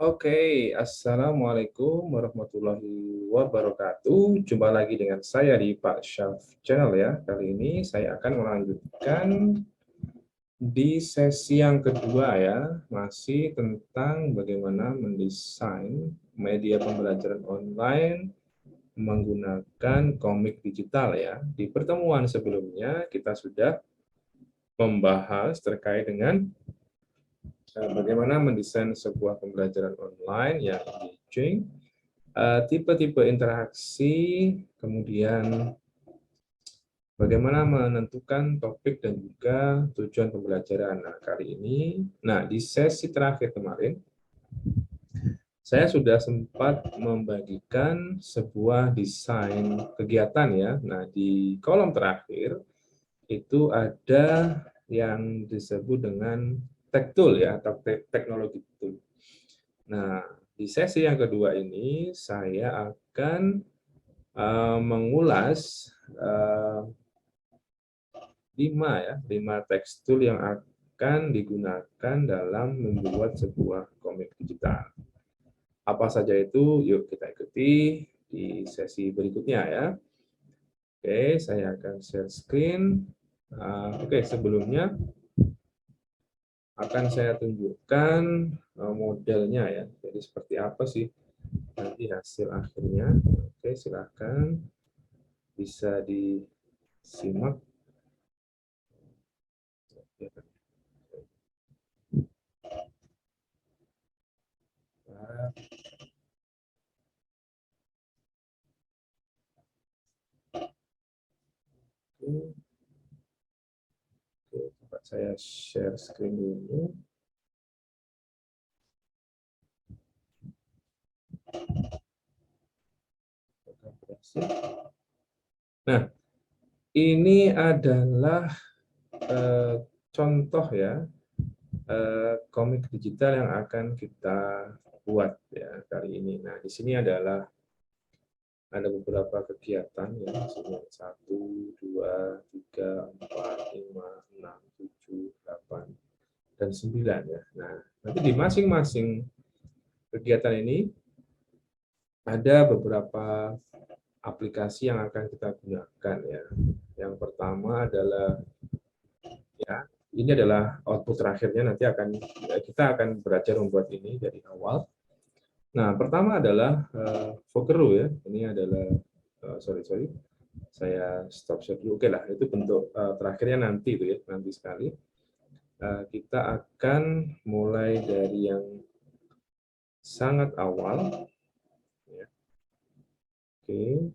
Oke, Assalamualaikum warahmatullahi wabarakatuh. Jumpa lagi dengan saya di Pak Syaf Channel ya. Kali ini saya akan melanjutkan di sesi yang kedua ya, masih tentang bagaimana mendesain media pembelajaran online menggunakan komik digital ya. Di pertemuan sebelumnya kita sudah membahas terkait dengan bagaimana mendesain sebuah pembelajaran online yang engaging, tipe-tipe interaksi, kemudian bagaimana menentukan topik dan juga tujuan pembelajaran. Nah, kali ini, di sesi terakhir kemarin, saya sudah sempat membagikan sebuah desain kegiatan ya. Nah, di kolom terakhir itu ada yang disebut dengan tech tool ya, atau teknologi tool. Nah, di sesi yang kedua ini saya akan mengulas 5 tekstur yang akan digunakan dalam membuat sebuah komik digital. Apa saja itu? Yuk kita ikuti di sesi berikutnya ya. Oke, saya akan share screen. Oke, sebelumnya akan saya tunjukkan modelnya ya. Jadi seperti apa sih nanti hasil akhirnya. Oke, silakan bisa disimak. Oke, coba saya share screen dulu. Nah, ini adalah contoh ya, komik digital yang akan kita buat ya kali ini. Nah, di sini adalah ada beberapa kegiatan ya, misalnya 1, 2, 3, 4, 5, 6, 7, 8, dan 9 ya. Nah, nanti di masing-masing kegiatan ini ada beberapa aplikasi yang akan kita gunakan ya. Yang pertama adalah ya, ini adalah output terakhirnya, nanti kita akan belajar membuat ini dari awal. Nah, pertama adalah Vokeru ya. Ini adalah sorry, saya stop share dulu. Oke lah, itu bentuk terakhirnya nanti itu ya, nanti sekali. Kita akan mulai dari yang sangat awal. Ya. Oke.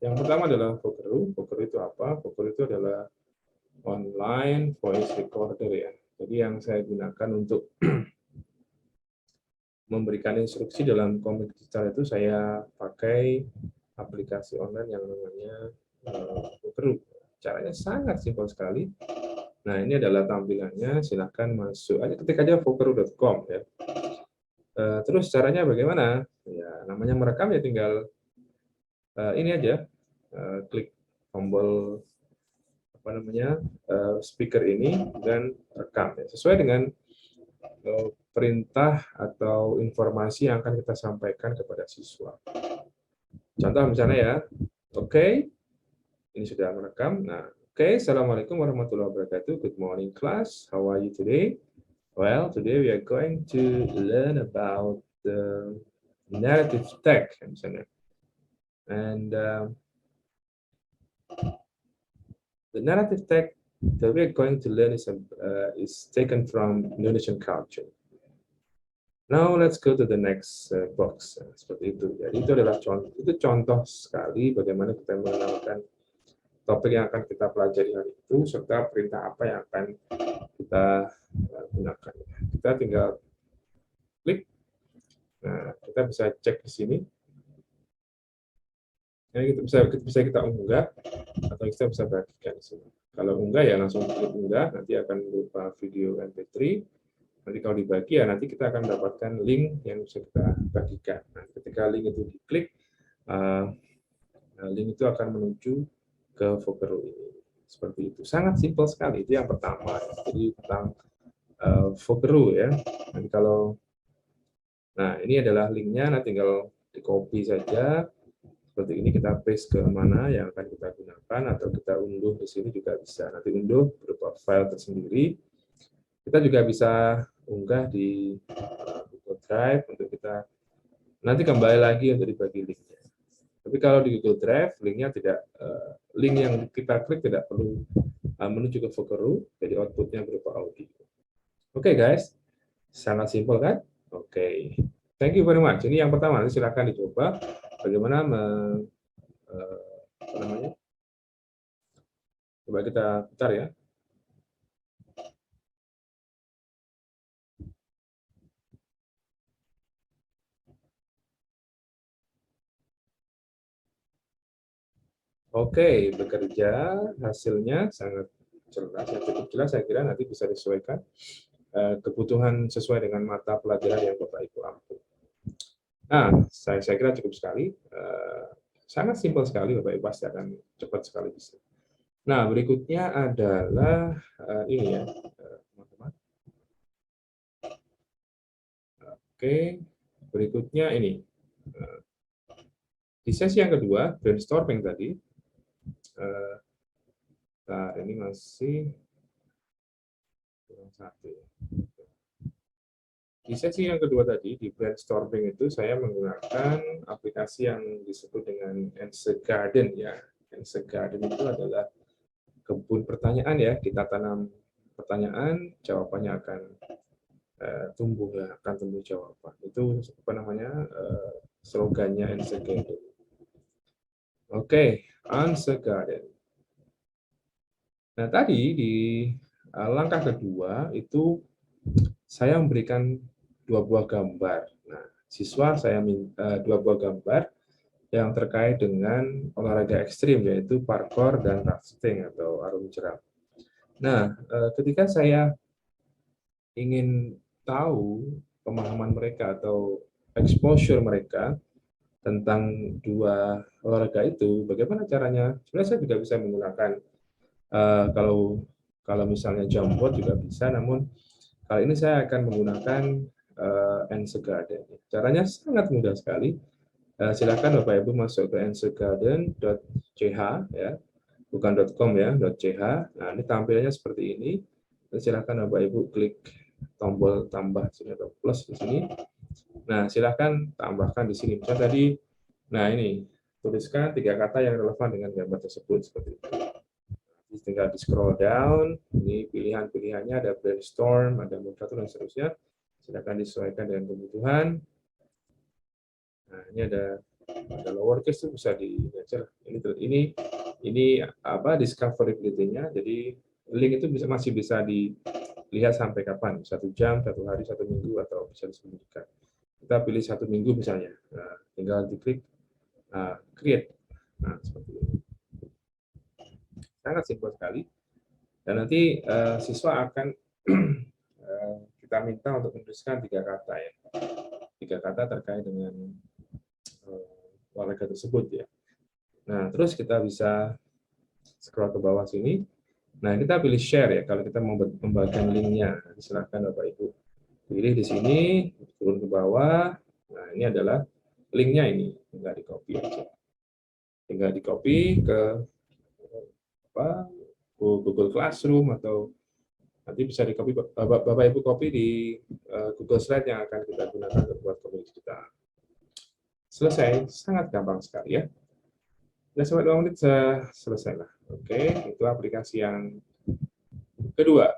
Yang pertama adalah Vokeru. Vokeru itu apa? Vokeru itu adalah online voice recorder ya. Jadi yang saya gunakan untuk memberikan instruksi dalam komik digital itu saya pakai aplikasi online yang namanya Vokeru. Caranya sangat simpel sekali. Nah, ini adalah tampilannya. Silahkan masuk aja, ketik aja vokeru.com ya. Terus caranya bagaimana? Ya, namanya merekam ya tinggal ini aja, klik tombol apa namanya speaker ini dan rekam ya. Sesuai dengan perintah atau informasi yang akan kita sampaikan kepada siswa. Contoh misalnya ya, oke, ini sudah merekam. Nah, oke, Assalamualaikum warahmatullahi wabarakatuh. Good morning class, how are you today? Well, today we are going to learn about the narrative tech misalnya. And the narrative tech that we are going to learn is taken from Indonesian culture. Now let's go to the next box. Seperti itu. Jadi itu adalah contoh sekali bagaimana kita mengenalkan topik yang akan kita pelajari hari itu serta perintah apa yang akan kita gunakan. Kita tinggal klik. Nah, kita bisa cek di sini. Nah, bisa kita unggah atau kita bisa bagikan di sini. Kalau unggah ya langsung klik unggah, nanti akan berupa video MP3. Nanti kalau dibagi ya nanti kita akan mendapatkan link yang bisa kita bagikan. Nah, ketika link itu diklik, link itu akan menuju ke Vokero ini. Seperti itu. Sangat simpel sekali. Itu yang pertama. Jadi tentang Vokero ya. Nanti kalau ini adalah linknya. Nah, tinggal di copy saja. Seperti ini kita paste ke mana yang akan kita gunakan atau kita unduh di sini juga bisa. Nanti unduh berupa file tersendiri. Kita juga bisa unggah di Google Drive untuk kita nanti kembali lagi untuk dibagi linknya. Tapi kalau di Google Drive linknya tidak link yang kita klik tidak perlu menuju ke Vokero, jadi outputnya berupa audio. Oke guys, sangat simpel kan? Oke, thank you very much. Ini yang pertama, nanti silakan dicoba bagaimana apa namanya? Coba kita putar ya. Oke, bekerja, hasilnya sangat jelas, cukup jelas. Saya kira nanti bisa disesuaikan kebutuhan sesuai dengan mata pelajaran yang Bapak Ibu ambil. Nah, saya kira cukup sekali. Sangat simpel sekali, Bapak Ibu pasti akan cepat sekali bisa. Nah, berikutnya adalah ini ya, teman-teman. Oke, berikutnya ini. Di sesi yang kedua, brainstorming tadi, ini masih kurang satu. Di sesi yang kedua tadi, di brainstorming itu saya menggunakan aplikasi yang disebut dengan Answer Garden ya. Answer Garden itu adalah kebun pertanyaan ya. Kita tanam pertanyaan, jawabannya akan tumbuh ya, akan tumbuh jawaban. Itu apa namanya slogannya Answer Garden. Oke, Answer Garden. Nah tadi di langkah kedua itu saya memberikan dua buah gambar. Nah, siswa saya minta dua buah gambar yang terkait dengan olahraga ekstrim, yaitu parkour dan rafting atau arung jeram. Nah, ketika saya ingin tahu pemahaman mereka atau exposure mereka tentang dua olahraga itu, bagaimana caranya? Sebenarnya saya juga bisa menggunakan kalau misalnya jump juga bisa, namun kali ini saya akan menggunakan Answer Garden. Caranya sangat mudah sekali. Silakan Bapak Ibu masuk ke answergarden.ch ya, bukan .com ya, .ch. Nah, ini tampilannya seperti ini. Silakan Bapak Ibu klik tombol tambah sini atau plus di sini. Nah, silakan tambahkan di sini. Misalnya tadi, nah ini tuliskan 3 kata yang relevan dengan gambar tersebut seperti itu. Tinggal di scroll down, ini pilihan-pilihannya ada brainstorm, ada moderator dan seterusnya. Silakan disesuaikan dengan kebutuhan. Nah, ini ada lowercase itu bisa dibaca. Ini apa discoverability-nya. Jadi link itu masih bisa dilihat sampai kapan, 1 jam, 1 hari, 1 minggu, atau bisa disembunyikan. Kita pilih 1 minggu misalnya. Nah, tinggal diklik create. Nah, seperti ini. Sangat simpel sekali. Dan nanti siswa akan kita minta untuk menuliskan 3 kata ya. 3 kata terkait dengan olahraga tersebut ya. Nah, terus kita bisa scroll ke bawah sini. Nah, kita pilih share ya kalau kita mau membagikan linknya. Silakan Bapak Ibu pilih di sini, turun ke bawah. Nah, ini adalah linknya ini, tinggal di copy aja. Tinggal di copy ke apa, Google Classroom atau nanti bisa di copy Bapak Ibu copy di Google Slide yang akan kita gunakan untuk buat komunikasi kita. Selesai, sangat gampang sekali ya. Sudah sampai 2 menit selesai lah. Oke, itu aplikasi yang kedua.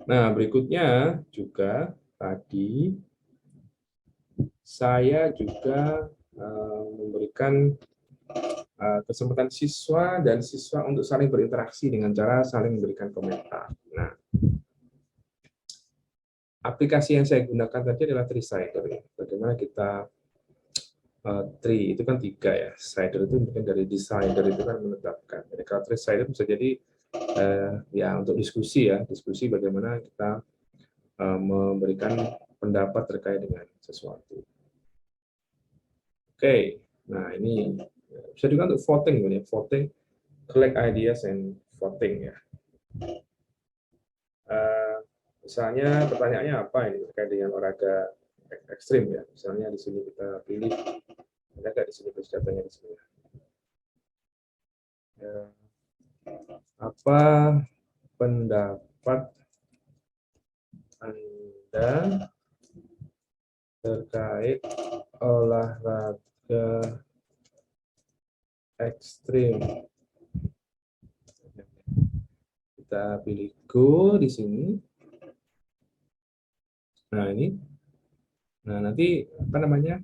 Nah, berikutnya juga tadi saya juga memberikan kesempatan siswa dan siswa untuk saling berinteraksi dengan cara saling memberikan komentar. Nah, aplikasi yang saya gunakan tadi adalah Treesider. Ya. Bagaimana kita tree itu kan 3 ya. Slider itu mungkin dari decider itu kan menetapkan. Jadi kalau Treesider bisa jadi ya untuk diskusi ya, diskusi bagaimana kita memberikan pendapat terkait dengan sesuatu. Oke, nah ini bisa juga untuk voting, ya, voting, collect ideas and voting ya. Misalnya pertanyaannya apa ini terkait dengan olahraga ekstrim ya. Misalnya di sini kita pilih, ada nggak di sini datanya di sini? Ya, apa pendapat Anda terkait olahraga ekstrim? Kita pilih go di sini. Nah ini, nah nanti apa namanya?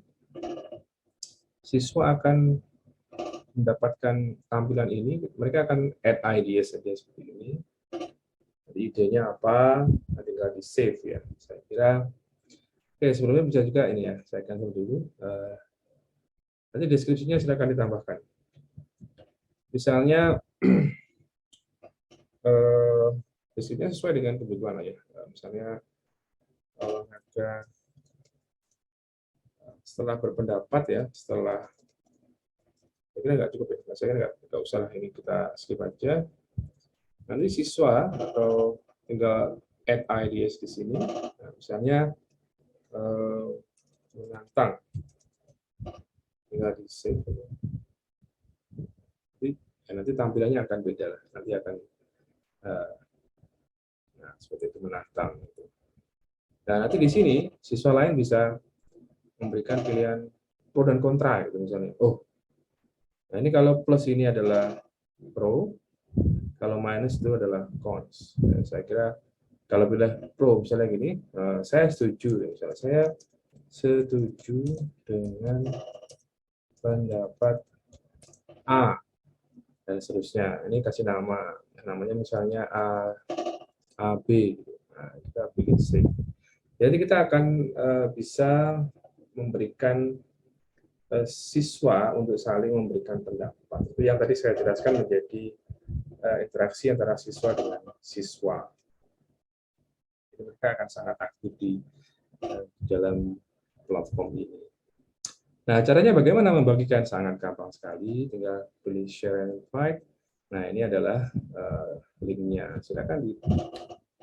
Siswa akan mendapatkan tampilan ini, mereka akan add ideas saja seperti ini. Jadi idenya apa? Tinggal di save ya. Saya kira, oke sebelumnya bisa juga ini ya. Saya cancel dulu. Nanti deskripsinya silakan ditambahkan. Misalnya, deskripsinya sesuai dengan kebutuhan ya. Misalnya olahraga setelah berpendapat ya, setelah saya kira nggak cukup ya. Saya kira nggak usah lah ini kita skip aja. Nanti siswa atau tinggal add ideas di sini. Nah, misalnya menantang, tinggal di save. Nanti tampilannya akan beda lah. Nanti akan nah, seperti itu menantang. Dan nanti di sini siswa lain bisa memberikan pilihan pro dan kontra gitu misalnya. Oh, nah ini kalau plus ini adalah pro, kalau minus itu adalah cons. Dan saya kira kalau bila pro misalnya gini, saya setuju, misalnya saya setuju dengan pendapat A dan seterusnya. Ini kasih nama, namanya misalnya A B. Nah, kita pilih C. Jadi kita akan bisa memberikan siswa untuk saling memberikan pendapat. Itu yang tadi saya jelaskan menjadi interaksi antara siswa dengan siswa. Jadi mereka akan sangat aktif di dalam platform ini. Nah, caranya bagaimana membagikan? Sangat gampang sekali, tinggal pilih share and invite. Nah, ini adalah linknya. Silakan di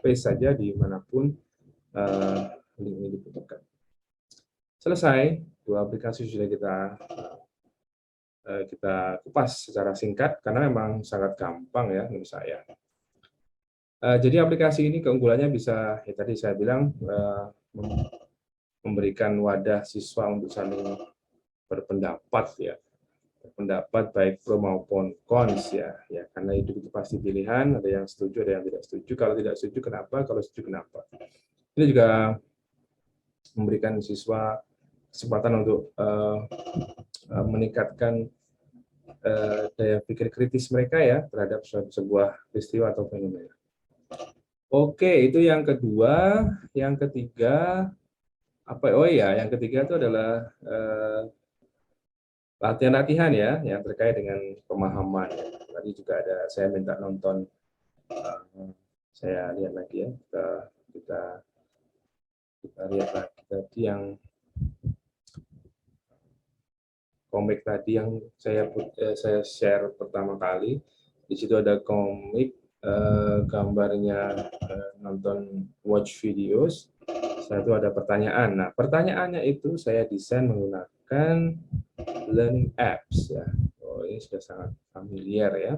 paste saja dimanapun link ini dibutuhkan. Selesai, dua aplikasi sudah kita kupas secara singkat karena memang sangat gampang ya menurut saya. Jadi aplikasi ini keunggulannya bisa, ya tadi saya bilang, memberikan wadah siswa untuk saling berpendapat ya, berpendapat baik pro maupun cons ya, karena itu pasti pilihan, ada yang setuju, ada yang tidak setuju. Kalau tidak setuju kenapa, kalau setuju kenapa. Ini juga memberikan siswa kesempatan untuk meningkatkan daya pikir kritis mereka ya terhadap sebuah peristiwa atau fenomena. Oke, itu yang kedua. Yang ketiga, apa? Oh iya, yang ketiga itu adalah latihan-latihan ya, yang terkait dengan pemahaman. Tadi juga ada, saya minta nonton, saya lihat lagi ya, kita lihat lagi tadi yang komik tadi yang saya share pertama kali. Di situ ada komik, gambarnya nonton watch videos. Setelah itu ada pertanyaan. Nah, pertanyaannya itu saya desain menggunakan learning apps ya. Oh, ini sudah sangat familiar ya.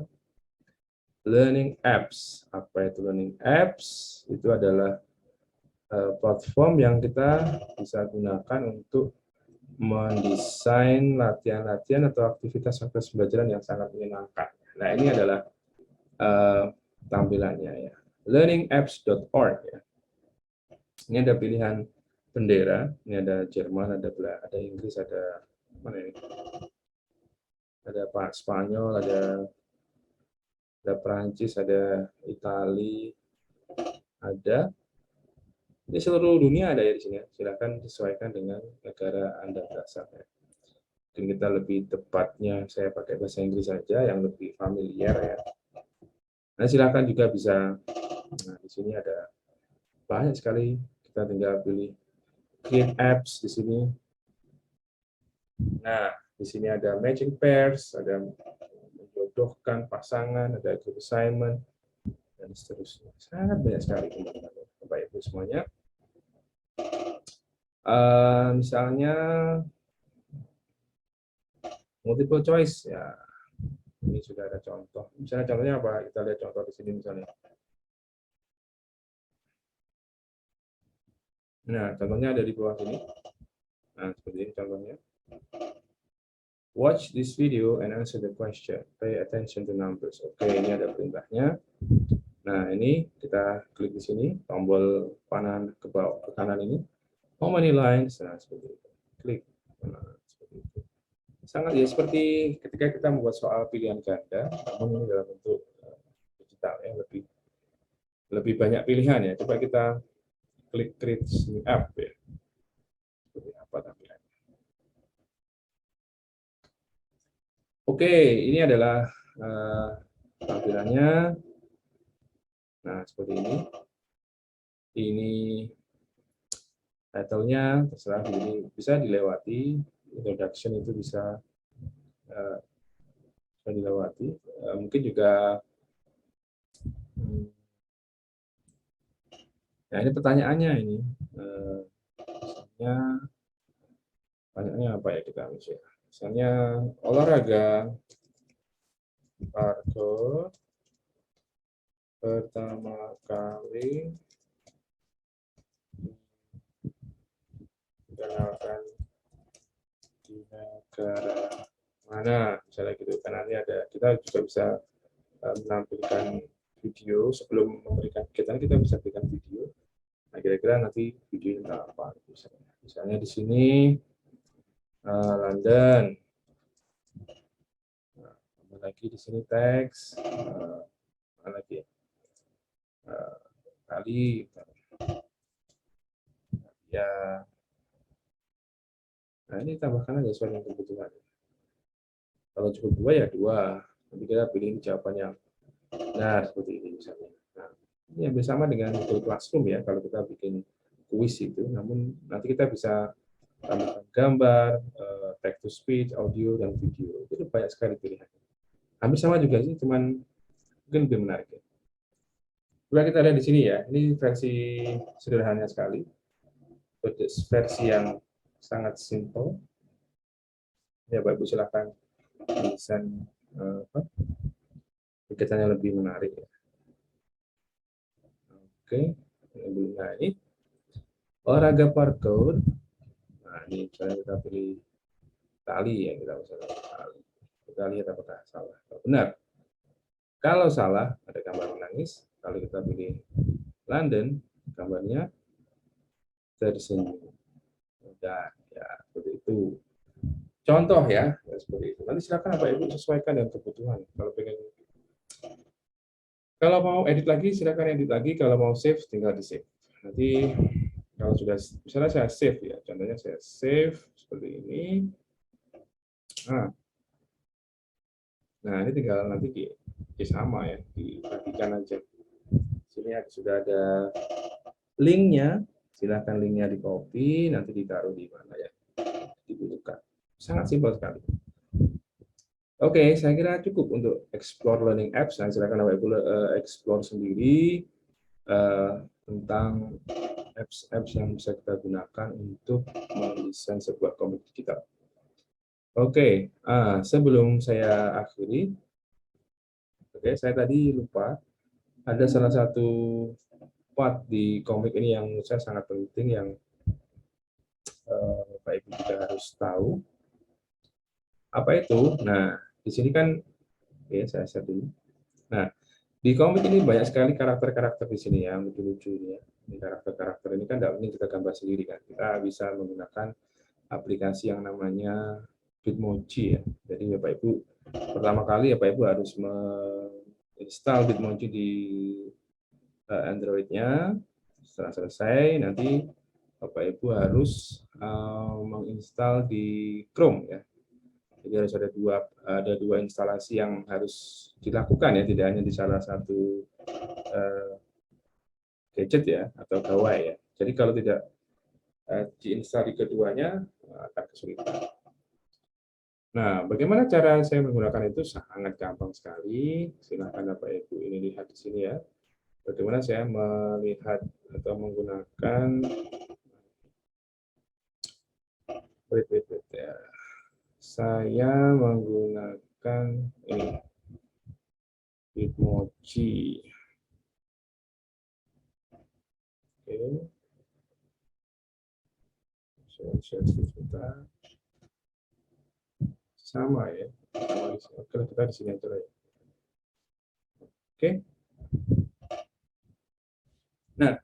Learning apps. Apa itu learning apps? Itu adalah platform yang kita bisa gunakan untuk mendesain latihan-latihan atau aktivitas pembelajaran yang sangat menyenangkan. Nah, ini adalah tampilannya ya. learningapps.org ya. Ini ada pilihan bendera, ini ada Jerman, ada Inggris, ada mana ini? Ada Spanyol, ada Prancis, ada Itali, ada di seluruh dunia ada ya di sini. Silakan sesuaikan dengan negara Anda berasal. Ya. Mungkin kita lebih tepatnya saya pakai bahasa Inggris saja yang lebih familiar ya. Nah, silakan juga bisa, nah, di sini ada banyak sekali, kita tinggal pilih create apps di sini. Nah, di sini ada matching pairs, ada menjodohkan pasangan, ada group assignment, dan seterusnya. Sangat banyak sekali teman-teman, Bapak Ibu semuanya. Misalnya multiple choice, ya ini sudah ada contoh. Misalnya contohnya apa? Kita lihat contoh di sini misalnya. Nah, contohnya ada di bawah sini. Nah, seperti ini contohnya. Watch this video and answer the question. Pay attention to numbers. Oke, ini ada perintahnya. Nah, ini kita klik di sini, tombol panah ke bawah ke kanan ini. How many lines? Nah, seperti itu. Klik. Nah, seperti itu. Sangat ya seperti ketika kita membuat soal pilihan ganda, namun ini dalam bentuk digital ya, lebih banyak pilihan ya. Coba kita klik create new app ya. Seperti apa tampilannya. Oke, ini adalah tampilannya. Nah, seperti ini. Ini title-nya terserah, ini bisa dilewati. Introduction itu bisa dilewati. Mungkin juga nah ini pertanyaannya ini. Misalnya pertanyaannya apa ya kita misalnya. Misalnya olahraga parkour pertama kali dikenalkan di negara mana, misalnya gitu kan. Nanti ada, kita juga bisa menampilkan video sebelum memberikan kegiatan, kita bisa berikan video. Nah, kira-kira nanti video tentang apa misalnya di sini London. Nah, lagi di sini teks lagi kali ya. Nah, ini tambahkan aja sesuai dengan kebutuhan. Kalau cukup 2 ya 2. Nanti kita pilih jawaban yang benar seperti ini misalnya. Nah, ini hampir sama dengan Google Classroom ya kalau kita bikin kuis itu. Namun nanti kita bisa tambahkan gambar, text to speech, audio, dan video. Itu banyak sekali pilihan. Hampir sama juga sih, cuman mungkin lebih menarik ya. Coba kita lihat di sini ya. Ini versi sederhana sekali. Versi yang sangat simple. Ya, Bapak Ibu silakan desain kegiatan yang lebih menarik ya. Oke, nah ini olahraga parkour. Nah, ini misalnya kita pilih tali ya, kita misalnya tali. Kita lihat apakah salah atau benar. Kalau salah, ada gambar menangis. Kalau kita pilih London, gambarnya tersenyum. Udah, ya seperti itu. Contoh ya, seperti itu. Nanti silakan Bapak Ibu sesuaikan dengan kebutuhan. Kalau mau edit lagi, silakan edit lagi. Kalau mau save, tinggal di save. Nanti kalau sudah, misalnya saya save ya, contohnya saya save seperti ini. Nah ini tinggal nanti sama ya, dibagikan aja. Sini sudah ada linknya, silakan linknya di copy, nanti ditaruh di mana ya dibutuhkan. Sangat simpel sekali. Oke, saya kira cukup untuk explore learning apps. Nah, silakan Bapak Ibu explore sendiri tentang apps-apps yang bisa kita gunakan untuk mendesain sebuah komik digital. Oke, sebelum saya akhiri, saya tadi lupa ada salah satu part di komik ini yang menurut saya sangat penting, yang Bapak Ibu juga harus tahu. Apa itu? Nah, di sini kan, saya share dulu. Nah, di komik ini banyak sekali karakter-karakter di sini yang lucu-lucu ya. Ini karakter-karakter ini kan tidak mungkin kita gambar sendiri kan. Kita bisa menggunakan aplikasi yang namanya Bitmoji ya. Jadi Bapak Ibu pertama kali Bapak Ibu harus menginstal Bitmoji di Android-nya. Setelah selesai nanti Bapak Ibu harus menginstal di Chrome ya. Jadi harus ada dua instalasi yang harus dilakukan ya, tidak hanya di salah satu gadget ya atau gawai ya. Jadi kalau tidak diinstal di keduanya akan kesulitan. Nah, bagaimana cara saya menggunakan itu? Sangat gampang sekali. Silakan Bapak Ibu ini lihat di sini ya. Bagaimana saya melihat atau menggunakan ya. Saya menggunakan ini Bitmoji. Oke. Share sebentar. Sama ya. Kalau kita di sini aja ya. Oke. Nah,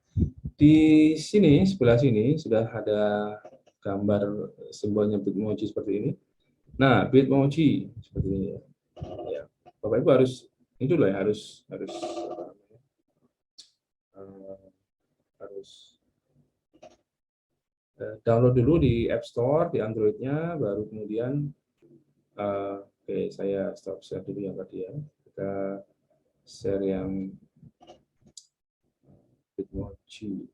di sini sebelah sini sudah ada gambar simbolnya Bitmoji seperti ini. Nah, Bitmoji seperti ini ya. Ya. Bapak Ibu harus ini dulu ya, harus download dulu di App Store di Android-nya, baru kemudian oke, saya stop share dulu yang tadi ya. Kita share yang Bitmoji.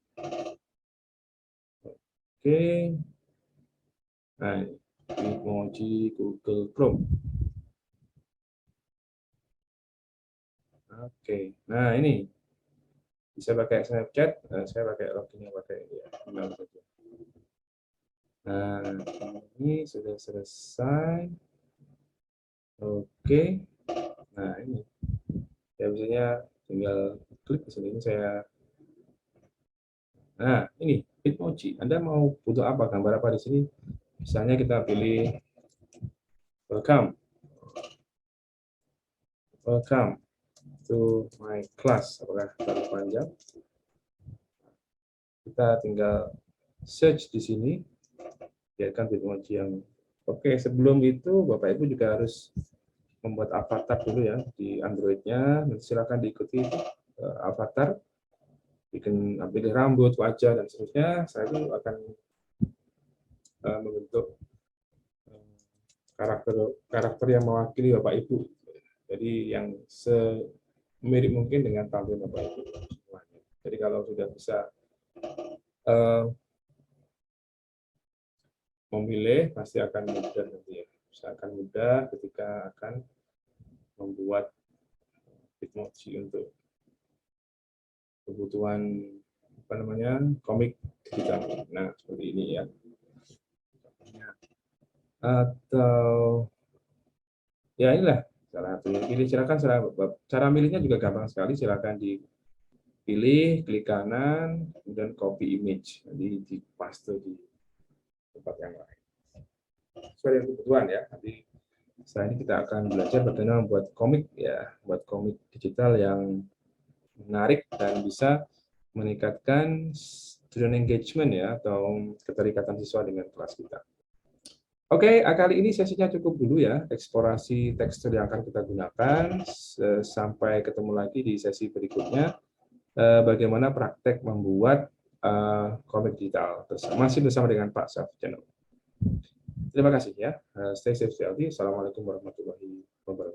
Oke. Nah, Bitmoji Google Chrome. Oke. Nah, ini bisa pakai Snapchat, saya pakai loginnya pakai ya, email saja. Nah, ini sudah selesai. Oke. Nah, ini ya biasanya tinggal klik di sini. Nah, ini Bitmoji. Anda mau butuh apa? Gambar apa di sini? Misalnya kita pilih welcome to my class. Apakah terlalu panjang? Kita tinggal search di sini. Biarkan Bitmoji yang oke. Sebelum itu, Bapak Ibu juga harus membuat avatar dulu ya di Android-nya. Silakan diikuti avatar, pilih rambut, wajah dan seterusnya. Saya itu akan membentuk karakter yang mewakili Bapak Ibu. Jadi yang semirip mungkin dengan tampilan Bapak Ibu. Jadi kalau sudah bisa memilih, pasti akan mudah nanti ya. Akan mudah ketika akan membuat Bitmoji untuk kebutuhan komik digital. Nah, seperti ini ya. Atau ya inilah salah satunya. Pilih silakan cara milihnya juga gampang sekali. Silakan dipilih, klik kanan, kemudian copy image. Jadi dipaste di tempat yang lain. Sesuai dengan kebutuhan ya. Nanti setelah ini kita akan belajar bagaimana membuat komik ya, buat komik digital yang menarik dan bisa meningkatkan student engagement ya, atau keterikatan siswa dengan kelas kita. Oke, kali ini sesinya cukup dulu ya, eksplorasi tekstur yang akan kita gunakan. Sampai ketemu lagi di sesi berikutnya, bagaimana praktek membuat komik digital. Masih bersama dengan Pak Syaf Channel. Terima kasih ya, stay safe, stay healthy. Assalamualaikum warahmatullahi wabarakatuh.